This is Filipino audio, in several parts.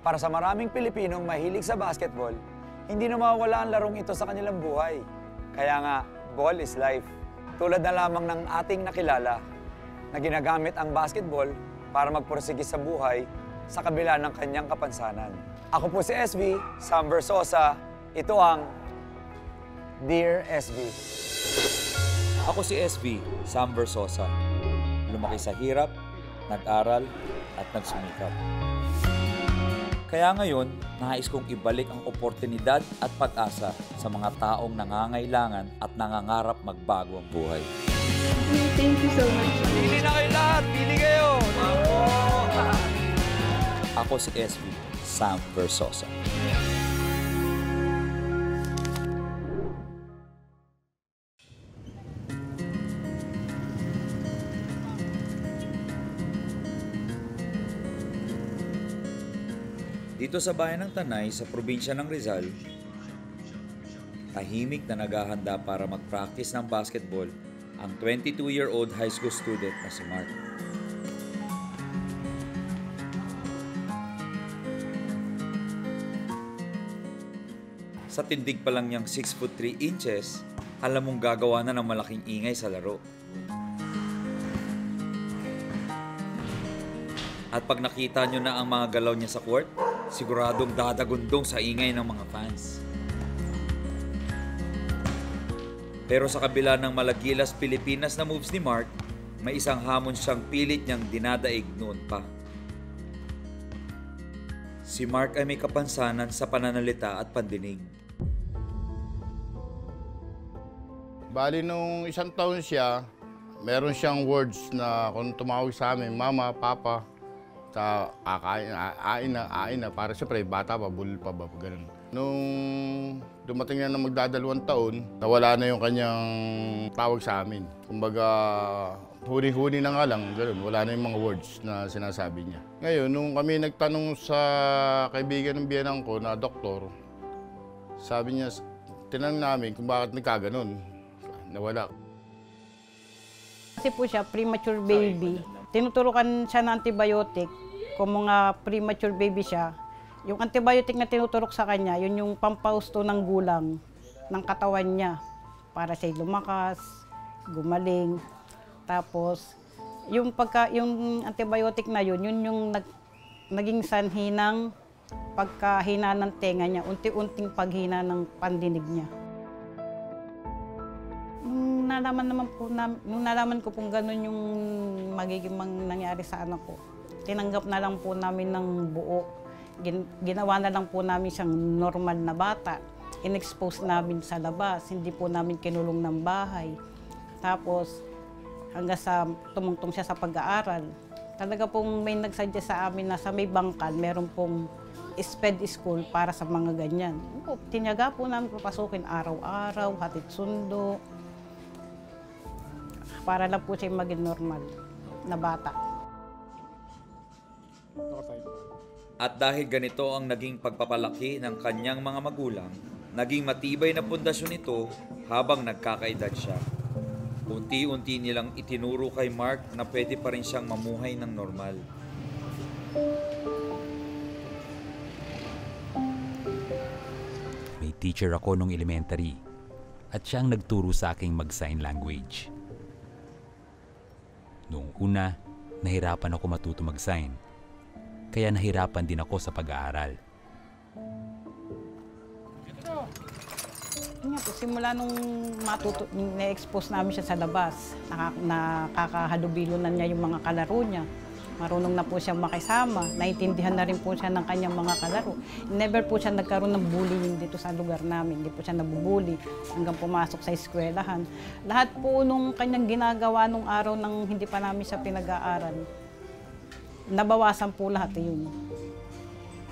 Para sa maraming Pilipinong mahilig sa basketball, hindi na mawawala ang larong ito sa kanilang buhay. Kaya nga, ball is life. Tulad na lamang ng ating nakilala na ginagamit ang basketball para magpursige sa buhay sa kabila ng kanyang kapansanan. Ako po si SB, Sam Versosa. Ito ang Dear SB. Ako si SB, Sam Versosa. Lumaki sa hirap, nag-aral, at nagsumikap. Kaya ngayon, nais kong ibalik ang oportunidad at pag-asa sa mga taong nangangailangan at nangangarap magbago ang buhay. Thank you so much. Pili na kayo lahat! Pili kayo! Ako si SB, Sam Versosa. Dito sa bayan ng Tanay, sa probinsya ng Rizal, tahimik na naghahanda para mag-practice ng basketball ang 22-year-old high school student na si Mark. Sa tindig pa lang niyang 6'3" alam mong gagawa na ng malaking ingay sa laro. At pag nakita nyo na ang mga galaw niya sa court, siguradong dadagundong sa ingay ng mga fans. Pero sa kabila ng malagilas Pilipinas na moves ni Mark, may isang hamon siyang pilit niyang dinadaig noon pa. Si Mark ay may kapansanan sa pananalita at pandinig. Bali nung isang taon siya, meron siyang words na kung tumawag sa amin, mama, papa, kakain, ain na, para siyempre bata pa, bulol pa ba, ganun. Nung dumating na magdadalawang taon, nawala na yung kanyang tawag sa amin. Kumbaga, huni-huni na nga lang, ganun, wala na yung mga words na sinasabi niya. Ngayon, nung kami nagtanong sa kaibigan ng biyanang ko na doktor, sabi niya, tinanong namin kung bakit nagkaganon, nawala. Kasi po siya, premature baby. Tinuturukan siya ng antibiotic. Kung mga premature baby siya, yung antibiotic na tinuturok sa kanya, yun yung pampausto ng gulang ng katawan niya para siya lumakas, gumaling. Tapos, yung antibiotic na yun yung naging sanhi ng pagkahina ng tenga niya, unti-unting paghina ng pandinig niya. Nung nalaman ko pong gano'n yung magiging nangyari sa anak ko, tinanggap na lang po namin ng buo. Ginawa na lang po namin siyang normal na bata. In-expose namin sa labas, hindi po namin kinulong ng bahay. Tapos hanggang sa tumungtong siya sa pag-aaral. Talaga pong may nagsuggest sa amin na sa may bangkal, meron pong SPED school para sa mga ganyan. Tinyaga po namin papasukin araw-araw, hatid sundo, para lang po siya maging normal na bata. At dahil ganito ang naging pagpapalaki ng kanyang mga magulang, naging matibay na pundasyon ito habang nagkakaedad siya. Unti-unti nilang itinuro kay Mark na pwede pa rin siyang mamuhay ng normal. May teacher ako nung elementary at siyang nagturo sa aking mag-sign language. Noong una, nahirapan ako matuto mag-sign, kaya nahirapan din ako sa pag-aaral. Simula nung na-expose namin siya sa labas, nakakahalubilo na niya yung mga kalaro niya. Marunong na po siyang makisama, naintindihan na rin po siya ng kanyang mga kalaro. Never po siya nagkaroon ng bullying dito sa lugar namin, hindi po siya nabubully hanggang pumasok sa eskwelahan. Lahat po nung kanyang ginagawa nung araw nang hindi pa namin siya pinag-aaral, nabawasan po lahat yun.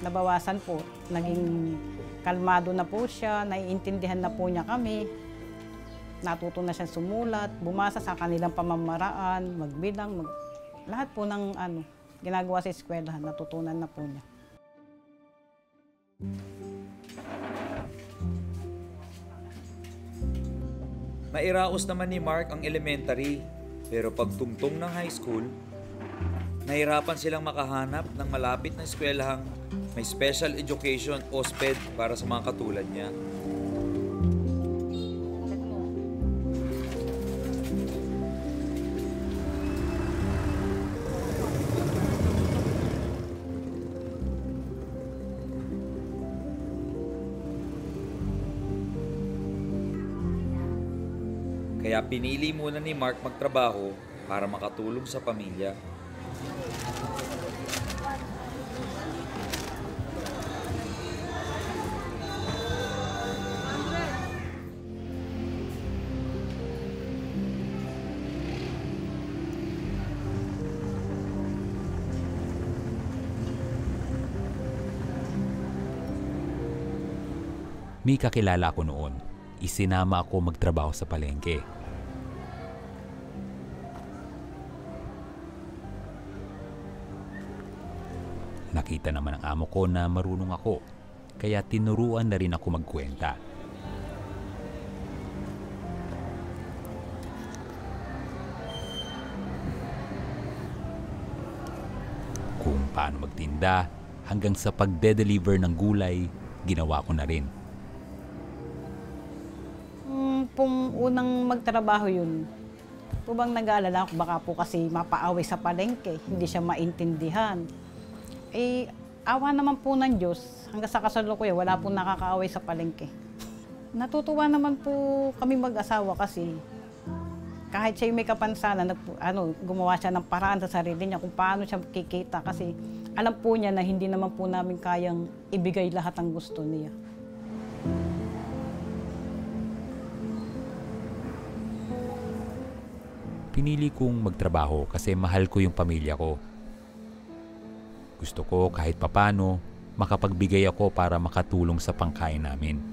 Nabawasan po, naging kalmado na po siya, naiintindihan na po niya kami. Natuto na siya sumulat, bumasa sa kanilang pamamaraan, magbilang, lahat po ng ginagawa sa eskwelahan, natutunan na po niya. Nairaos naman ni Mark ang elementary, pero pagtungtong ng high school, nahirapan silang makahanap ng malapit na eskwelahang may special education o SPED para sa mga katulad niya. Kaya pinili muna ni Mark magtrabaho para makatulong sa pamilya. May kakilala ko noon. Isinama ako magtrabaho sa palengke. Nakita naman ng amo ko na marunong ako, kaya tinuruan na rin ako magkwenta. Kung paano magtinda, hanggang sa pagde-deliver ng gulay, ginawa ko na rin. Pong unang magtrabaho yun, bang nag-aalala ako baka po kasi mapaaway sa palengke, hindi siya maintindihan. Eh, awa naman po ng Diyos, hanggang sa kasalukuyan, wala po nakakaaway sa palengke. Natutuwa naman po kami mag-asawa kasi kahit siya may kapansanan, gumawa siya ng paraan sa sarili niya kung paano siya kikita kasi alam po niya na hindi naman po namin kayang ibigay lahat ng gusto niya. Pinili kong magtrabaho kasi mahal ko yung pamilya ko. Gusto ko kahit papano makapagbigay ako para makatulong sa pangkain namin.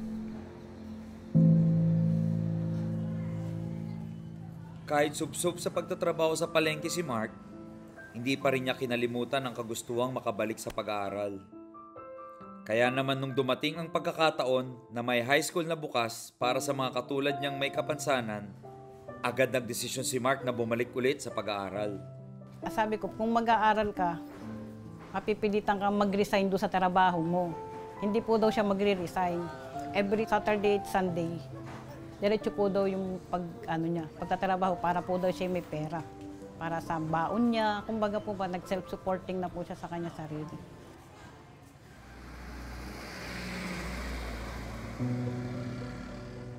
Kahit subsob sa pagtatrabaho sa palengke si Mark, hindi pa rin niya kinalimutan ang kagustuhang makabalik sa pag-aaral. Kaya naman nung dumating ang pagkakataon na may high school na bukas para sa mga katulad niyang may kapansanan, agad nagdesisyon si Mark na bumalik ulit sa pag-aaral. Sabi ko, kung mag-aaral ka, mapipilitan kang mag-resign doon sa trabaho mo. Hindi po daw siya magre-resign. Every Saturday at Sunday, diretso po daw yung pagtatrabaho para po daw siya may pera. Para sa baon niya, kumbaga po ba, nag-self-supporting na po siya sa kanya sarili.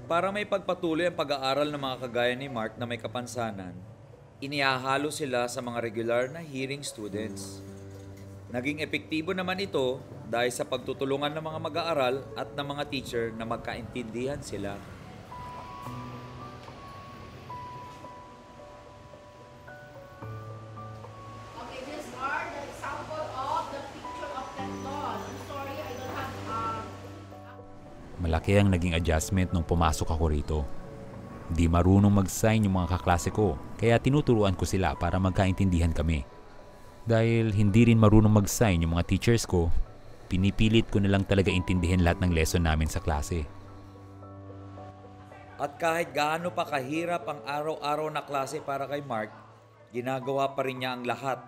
Para may pagpatuloy ang pag-aaral ng mga kagaya ni Mark na may kapansanan, inihahalo sila sa mga regular na hearing students. Naging epektibo naman ito dahil sa pagtutulungan ng mga mag-aaral at ng mga teacher na magkaintindihan sila. Okay, these are the example of the picture of Canton. I'm sorry, I don't have Malaki ang naging adjustment nung pumasok ako rito. Di marunong mag-sign yung mga kaklase ko, kaya tinuturuan ko sila para magkaintindihan kami. Dahil hindi rin marunong mag-sign yung mga teachers ko, pinipilit ko na lang talaga intindihin lahat ng lesson namin sa klase. At kahit gaano pa kahirap ang araw-araw na klase para kay Mark, ginagawa pa rin niya ang lahat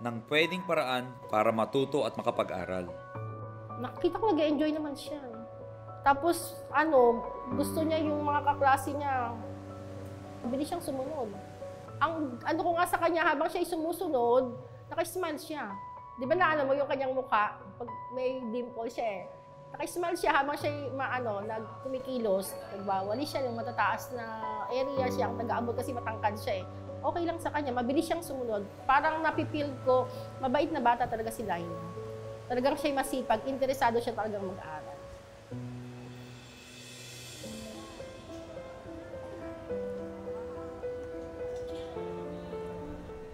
ng pwedeng paraan para matuto at makapag-aral. Nakita ko nag-enjoy naman siya. Tapos, gusto niya yung mga kaklase niya. Mabilis siyang sumunod. Ang ko nga sa kanya, habang siya sumusunod, nakismile siya. Di ba na mo yung kanyang mukha? Pag may dimple siya Nakismile siya habang siya kumikilos. Nagbawali siya ng matataas na area siya. Ang taga-abot kasi matangkad siya Okay lang sa kanya, mabilis siyang sumunod. Parang napipil ko, mabait na bata talaga si Laina. Talagang siya masipag, interesado siya talagang mag-aaral.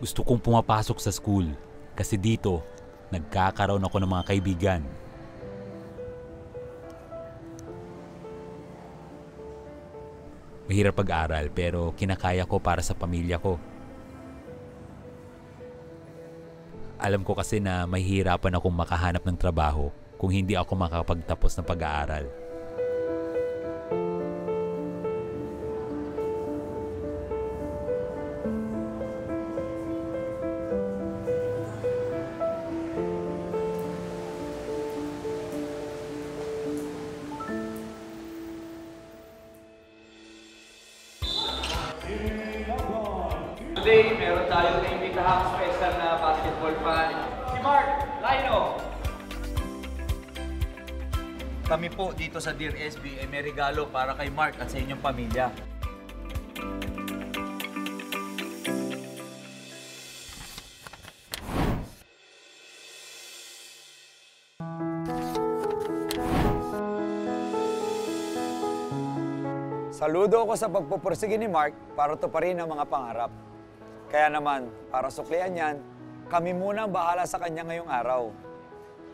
Gusto kong pumapasok sa school kasi dito, nagkakaroon ako ng mga kaibigan. Mahirap pag-aral pero kinakaya ko para sa pamilya ko. Alam ko kasi na mahihirapan akong makahanap ng trabaho kung hindi ako makapagtapos ng pag-aaral. Today, meron tayong naimbitahang special na basketball fan, si Mark Laino. Kami po dito sa Dear SB ay may regalo para kay Mark at sa inyong pamilya. Saludo ako sa pagpupursige ni Mark para tuparin ang mga pangarap. Kaya naman, para suklian yan, kami muna ang bahala sa kanya ngayong araw.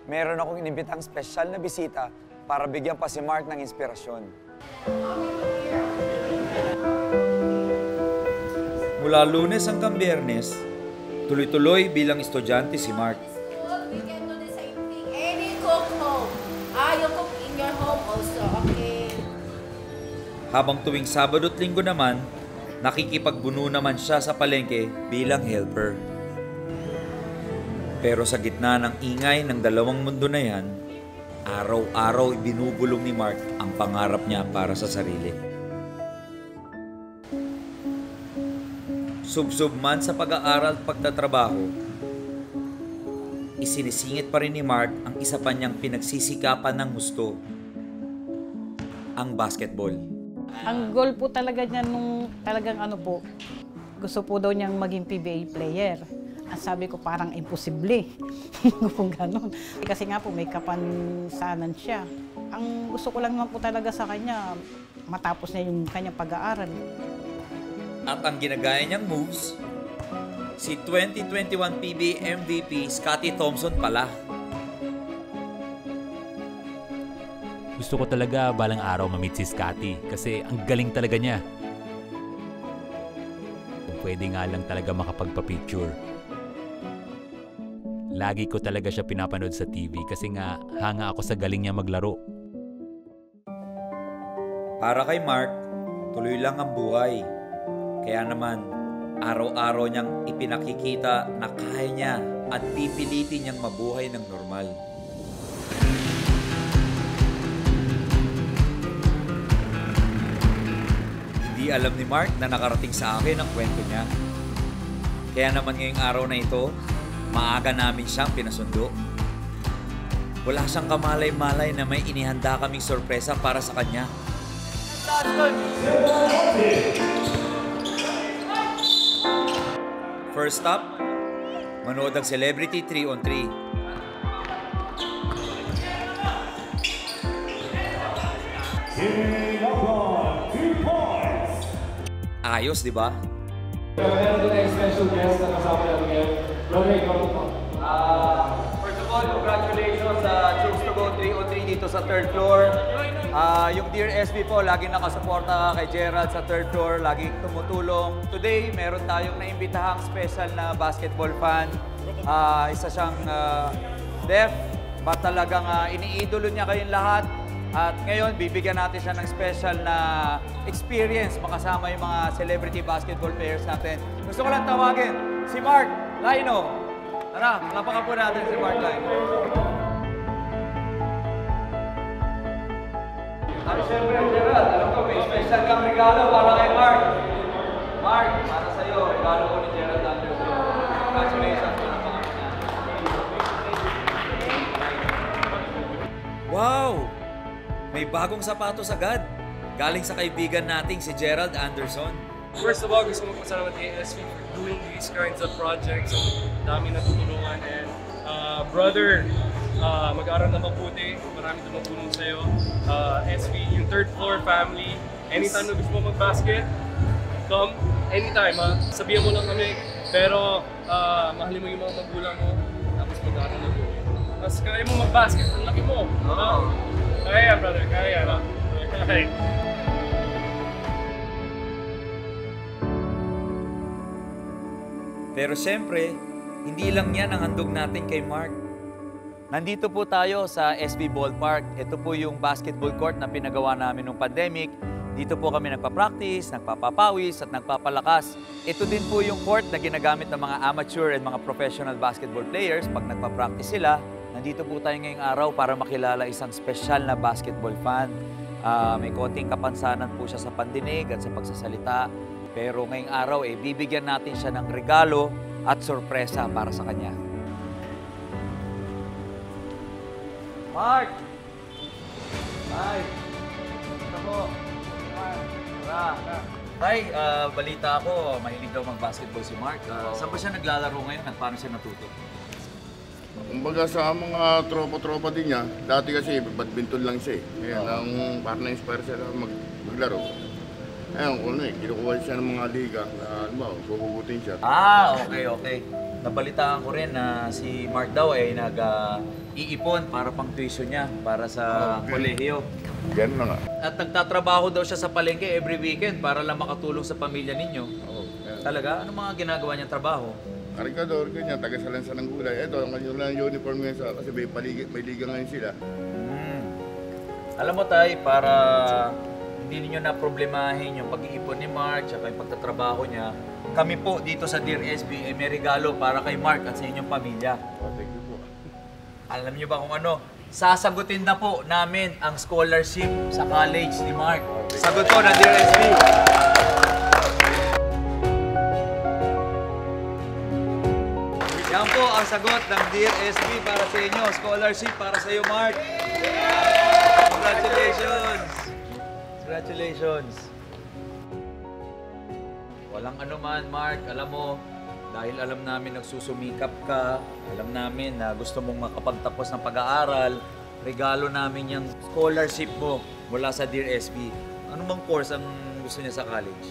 Meron akong inimbitang special na bisita para bigyan pa si Mark ng inspirasyon. Mula Lunes hanggang Biyernes, tuloy-tuloy bilang estudyante si Mark. We can do the same thing. Any cook home. You cook in your home also, okay? Habang tuwing Sabado at Linggo naman, nakikipagbuno naman siya sa palengke bilang helper. Pero sa gitna ng ingay ng dalawang mundo na yan, araw-araw ibinubulong ni Mark ang pangarap niya para sa sarili. Subsob man sa pag-aaral at pagtatrabaho, isinisingit pa rin ni Mark ang isa pa niyang pinagsisikapan ng gusto, ang basketball. Ang goal po talaga niya nung talagang gusto po daw niyang maging PBA player. Ang sabi ko parang imposible kung gano'n. Kasi nga po may kapansanan siya. Ang gusto ko lang naman po talaga sa kanya, matapos na yung kanyang pag-aaral. At ang ginagaya niyang moves, si 2021 PBA MVP Scottie Thompson pala. Gusto ko talaga balang araw ma-meet si Scottie kasi ang galing talaga niya. Pwede nga lang talaga makapagpa-picture. Lagi ko talaga siya pinapanood sa TV kasi nga hanga ako sa galing niya maglaro. Para kay Mark, tuloy lang ang buhay. Kaya naman, araw-araw niyang ipinakikita na kaya niya at pipilitin niyang mabuhay ng normal. Hindi alam ni Mark na nakarating sa akin ang kwento niya. Kaya naman ngayong araw na ito, maaga namin siyang pinasundo. Wala siyang kamalay-malay na may inihanda kaming sorpresa para sa kanya. First stop, manood ang Celebrity 3-on-3. Ayos, di ba? Meron din tayong special guest na kasama natin ngayon. Brother, ikaw po. First of all, congratulations sa Choose to Go 3-on-3 dito sa third floor. Yung Dear SB po, laging nakasuporta kay Gerald sa third floor, laging tumutulong. Today, meron tayong naimbitahang special na basketball fan. Isa siyang deaf, but talagang iniidolo niya kayong lahat. At ngayon, bibigyan natin siya ng special na experience makasama yung mga celebrity basketball players natin. Gusto ko lang tawagin si Mark Laino. Tara, napaka po natin si Mark Laino. At syempre, Gerald, alam ko may special kang regalo para kay Mark. Mark, para sa'yo, regalo ko ni Gerald Anderson. Congratulations. Wow! May bagong sapatos agad. Galing sa kaibigan nating si Gerald Anderson. First of all, gusto ko pasalamat kay SB for doing these kinds of projects. Dami na tutulungan. And brother, mag-aaral na mabuti. Marami tumutulong sa'yo. SB, yung third floor family. Anytime na gusto mo mag-basket, come anytime. Sabihan mo lang kami. Pero mahalin mo yung mga magulang mo. Tapos mag-aaral na mabuti. Tapos kaya mo mag-basket. Ang laki mo. Kaya brother, kaya na. Okay. Pero siyempre, hindi lang yan ang handog natin kay Mark. Nandito po tayo sa SB Ballpark. Ito po yung basketball court na pinagawa namin nung pandemic. Dito po kami nagpa-practice, nagpapapawis at nagpapalakas. Ito din po yung court na ginagamit ng mga amateur and mga professional basketball players pag nagpa-practice sila. Nandito po tayo ngayong araw para makilala isang special na basketball fan. May konting kapansanan po siya sa pandinig at sa pagsasalita. Pero ngayong araw, bibigyan natin siya ng regalo at sorpresa para sa kanya. Mark! Tay! Ito po. Tay, balita ako, mahilig daw mag-basketball si Mark. Saan ba siya naglalaro ngayon at paano siya natuto? Kumbaga sa mga tropa-tropa din niya, dati kasi badminton lang siya eh. Ngayon, ang parang na-inspire siya na maglaro. Ayun, kinukuha siya ng mga liga na gugugutin siya. Okay. Nabalitaan ko rin na si Mark daw ay nag-iipon para pang tuition niya para sa kolehiyo. Ganun na nga. At nagtatrabaho daw siya sa palengke every weekend para lang makatulong sa pamilya ninyo. Talaga? Ano mga ginagawa niyang trabaho? Karikador, ganyan, taga-salansa ng gulay. Ito, ang kanilang uniform ngayon kasi may liga ngayon sila. Alam mo tay, para hindi niyo na problemahin yung pag-iipon ni Mark at yung pagtatrabaho niya, kami po dito sa Dear SB ay may regalo para kay Mark at sa inyong pamilya. Thank you po. Alam niyo ba kung ano? Sasagutin na po namin ang scholarship sa college ni Mark. Sagot po ng Dear SB. Yan po ang sagot ng Dear SB para sa inyo. Scholarship para sa iyo, Mark. Congratulations! Congratulations! Walang anuman, Mark. Alam mo, dahil alam namin nagsusumikap ka, alam namin na gusto mong makapagtapos ng pag-aaral, regalo namin yung scholarship mo mula sa Dear SB. Ano bang course ang gusto niya sa college?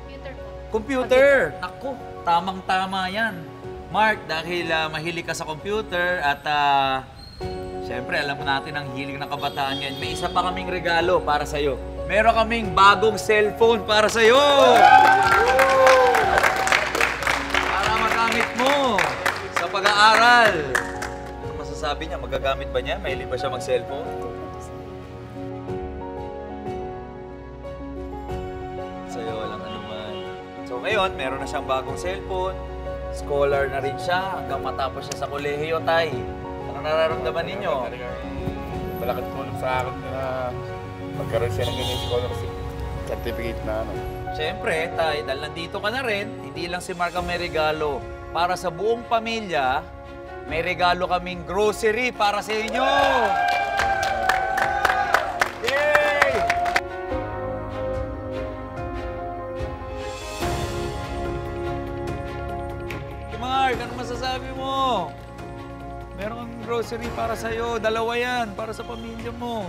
Computer po. Computer! Naku, tamang-tama yan. Mark, dahil mahilig ka sa computer at siyempre alam natin ang hilig ng kabataan yan, may isa pa kaming regalo para sa'yo. Meron kaming bagong cellphone para sa'yo! Para magamit mo sa pag-aaral. Ano masasabi niya? Magagamit ba niya? Mahilig ba siya mag-cellphone? Sa'yo, walang anuman. So ngayon, meron na siyang bagong cellphone. Scholar na rin siya hanggang matapos siya sa kolehiyo, tay. Ano nararamdaman ninyo? Malaking tulong sa akin na magkaroon siya ng ganyan scholarship certificate na ano. Siyempre, tay, dahil nandito ka na rin, hindi lang si Mark ang may regalo. Para sa buong pamilya, may regalo kaming grocery para sa inyo! Yay! Mark, ano masasabi mo? Meron kang grocery para sa'yo. Dalawa yan, para sa pamilya mo.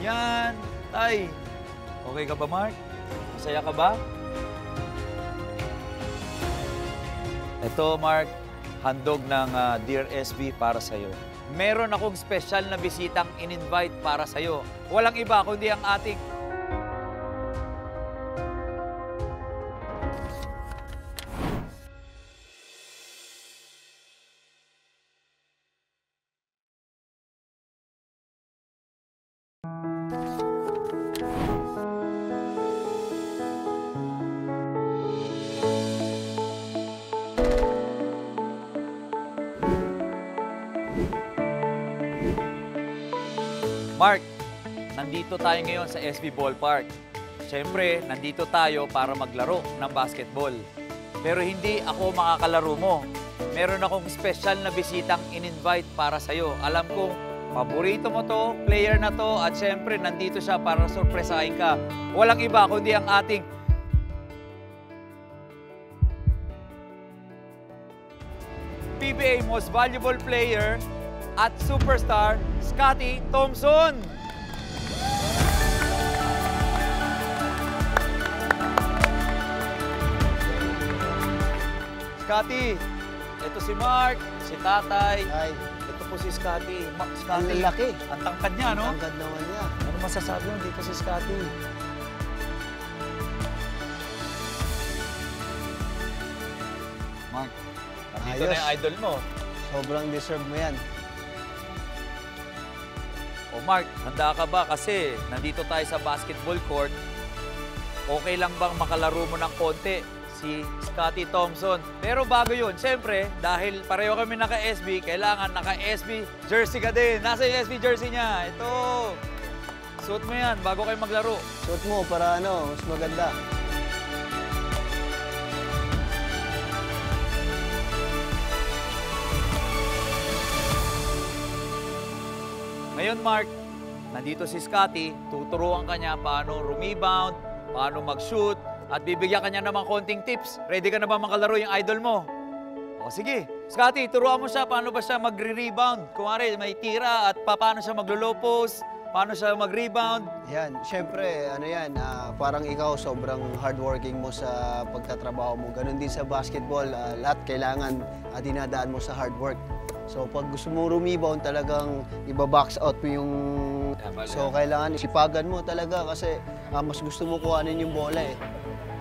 Yan, tay. Okay ka ba, Mark? Masaya ka ba? Ito, Mark, handog ng Dear SB para sa'yo. Meron akong special na bisitang in-invite para sa'yo. Walang iba kundi ang ating Mark, nandito tayo ngayon sa SB Ballpark. Siyempre, nandito tayo para maglaro ng basketball. Pero hindi ako makakalaro mo. Meron akong special na bisitang in-invite para sa'yo. Alam kong paborito mo to, player na to, at siyempre, nandito siya para sorpresahin ka. Walang iba kundi ang ating PBA Most Valuable Player at Superstar, Scotty Thompson. Scotty, ito si Mark, si Tatay. Ay, Ito po si Scotty. ang laki. Ang tangkad niya, no? Ang ganda naman niya. Ano masasabi mo dito si Scotty? Mark, nandito na Ayos. yung idol mo. Sobrang deserve mo yan. O Mark, handa ka ba? Kasi nandito tayo sa basketball court. Okay lang bang makalaro mo ng konti si Scotty Thompson? Pero bago yun, siyempre, dahil pareho kami naka-SB, kailangan naka-SB jersey ka din. Nasa yung SB jersey niya? Ito. Suot mo yan bago kayo maglaro. Suot mo para mas maganda. Ngayon, Mark, nandito si Scotty, tuturuan ka niya paano rebound, paano mag-shoot, at bibigyan ka niya naman konting tips. Ready ka na ba makalaro yung idol mo? O sige, Scotty, turuan mo siya paano ba siya magre-rebound. Kumari, may tira at paano siya maglo-low post, paano siya mag-rebound. Yan, syempre, ano yan, parang ikaw sobrang hardworking mo sa pagtatrabaho mo. Ganon din sa basketball, lahat kailangan dinadaan mo sa hard work. So pag gusto mo rebound, talagang iba-box out mo yung... So kailangan sipagan mo talaga kasi mas gusto mo kuhanin yung bola eh.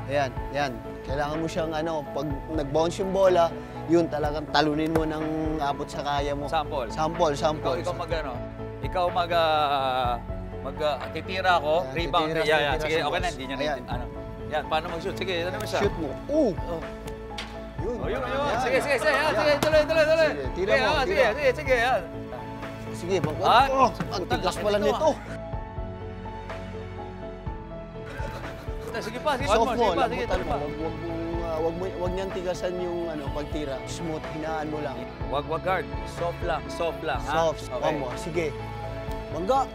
Ayan, yan. Kailangan mo siyang pag nag-bounce yung bola, yun talagang talunin mo ng abot sa kaya mo. Sample. Sample. Ikaw titira ako, Ayan, rebound. titira, Yan. titira Sige, si okay na, boss. hindi niya Ayan. Yan, paano mag-shoot? Sige, ano mo siya? Shoot mo. Yun. Oh, yun. Ayan. Sige. Ayan. Sige, tuloy. Sige, tira mo, tira. Sige, yan. Sige, ang tigas pala laki nito, nito. Sige pa, sige Soft mo, pa. Sige, lambutan tuloy mo. pa. Wag niyang tigasan yung pagtira. Smooth, hinaan mo lang. Wag guard. Soft lang, ha? Soft, Okay. mo. Sige. Mangga.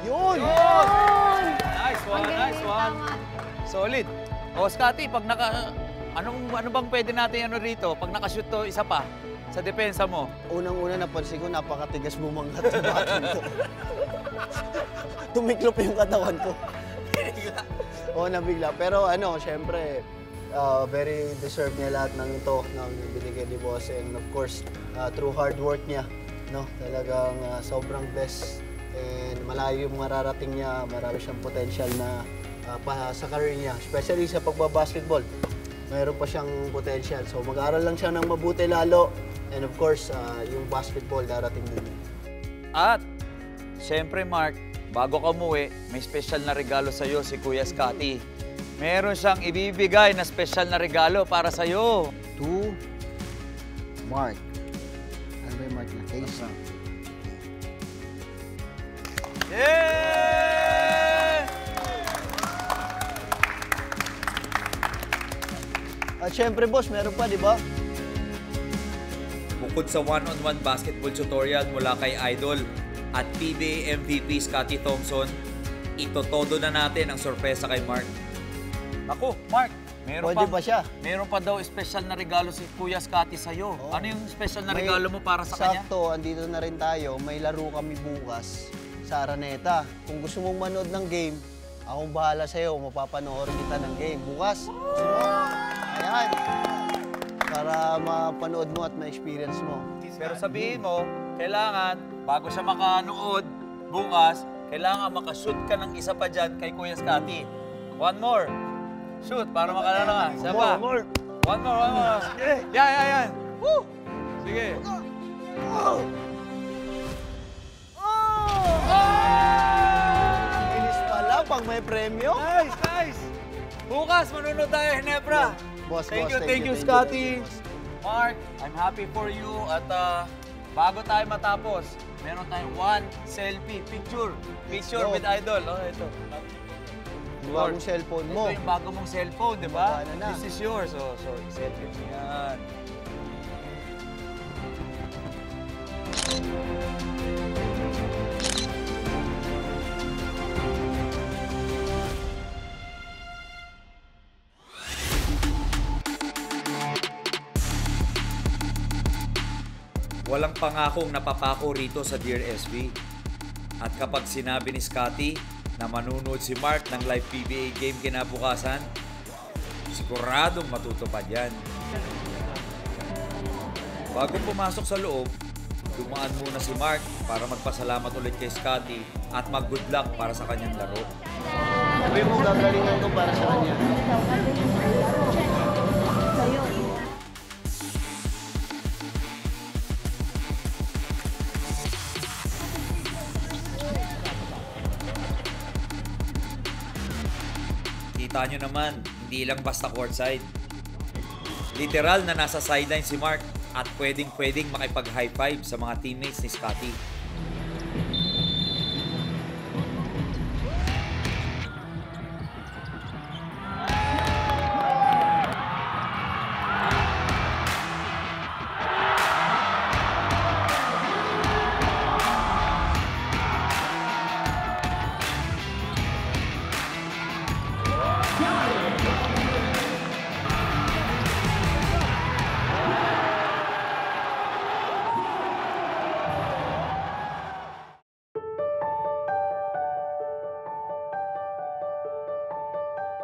Yun! Nice one. Solid. O, Scotty, pag ano bang pwede natin rito? Pag nakashoot to, isa pa, sa depensa mo. Unang-una napansin ko, napakatigas mo mga tubakin ko. Tumiklop yung katawan ko. Oo, nabigla. Pero syempre, very deserve niya lahat ng ito ng binigay ni Boss. And of course, through hard work niya, talagang sobrang best. And malayo yung mararating niya, marami siyang potential na sa career niya. Especially sa pagbabasketball, mayroon pa siyang potential. So mag-aaral lang siya ng mabuti lalo. And of course, yung basketball darating din. At, siyempre Mark, bago ka umuwi, may special na regalo sa'yo si Kuya Scotty. Meron siyang ibibigay na special na regalo para sa'yo. To Mark. Ano ba yung Mark na case? Yeah! At syempre, boss, meron pa, di ba? Bukod sa one-on-one basketball tutorial mula kay Idol at PBA MVP Scotty Thompson, itotodo na natin ang sorpresa kay Mark. Ako, Mark, Pwede pa siya. Meron pa daw special na regalo si Kuya Scotty sa'yo. Ano yung special na regalo mo para sa kanya? Sakto, andito na rin tayo. May laro kami bukas sa Araneta. Kung gusto mong manood ng game, akong bahala sa'yo. Mapapanoorin kita ng game. Bukas, gusto mo? Ayan. Para mapanood mo at ma-experience mo. Pero sabihin mo, kailangan, bago siya makanood bukas, kailangan makashoot ka ng isa pa dyan kay Kuya Scotty. One more. Shoot, para makalala ka. Siya pa. More. One more. Yan. Woo! Sige. Inis pala pag may premyo. Nice. Bukas, manunod tayo, Hinebra. Boss, Thank boss, you, boss. Scotty. Mark, I'm happy for you. At bago tayo matapos, meron tayong one selfie picture. Picture go. with Idol. Oh, ito. Yung bagong cellphone mo. Ito yung bago mong cellphone, di ba? Baka na. This is yours. So selfie mo yan. Walang pangakong napapako rito sa Dear SB. At kapag sinabi ni Scotty na manunood si Mark ng live PBA game kinabukasan, siguradong matutupad yan. Bago pumasok sa loob, dumaan muna si Mark para magpasalamat ulit kay Scotty at mag-good luck para sa kanyang laro. Sabi mo, gagalingan ko para sa kanya. Kita nyo naman, hindi lang basta courtside. Literal na nasa sideline si Mark at pwedeng makipag-high five sa mga teammates ni Scotty.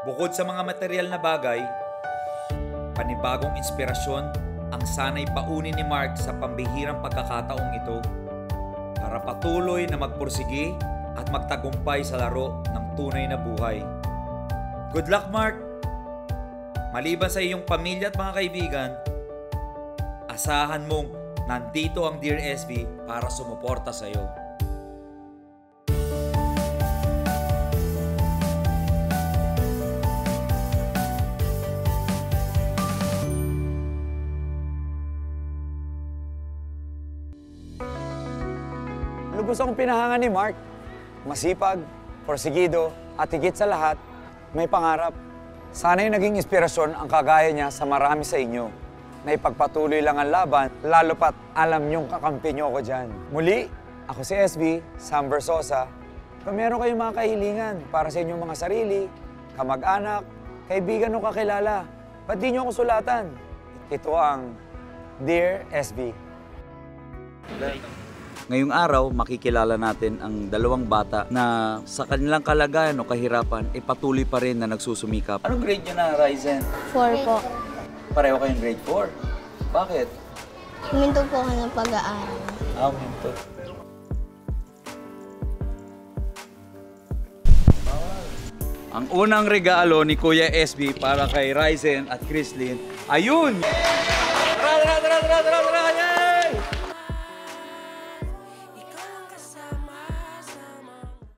Bukod sa mga material na bagay, panibagong inspirasyon ang sana'y baunin ni Mark sa pambihirang pagkakataong ito para patuloy na magpursigi at magtagumpay sa laro ng tunay na buhay. Good luck, Mark! Maliban sa iyong pamilya at mga kaibigan, asahan mong nandito ang Dear SV para sumuporta sa iyo. Lubos akong pinahangan ni Mark. Masipag, porsigido, at higit sa lahat, may pangarap. Sana'y naging inspirasyon ang kagaya niya sa marami sa inyo na ipagpatuloy lang ang laban, lalo pat alam niyong kakampi niyo ako dyan. Muli, ako si SV, Sam Versosa. Kung meron kayong mga kahilingan para sa inyong mga sarili, kamag-anak, kaibigan o kakilala, ba't di niyo ako sulatan? Ito ang Dear SV. Ngayong araw, makikilala natin ang dalawang bata na sa kanilang kalagayan o kahirapan, patuloy pa rin na nagsusumikap. Anong grade nyo na, Ryzen? 4 po. Pareho kayong grade 4. Bakit? Huminto po ako ng pag-aaral. Huminto. Ang unang regalo ni Kuya SB para kay Ryzen at Chrislyn, ayun! Tara!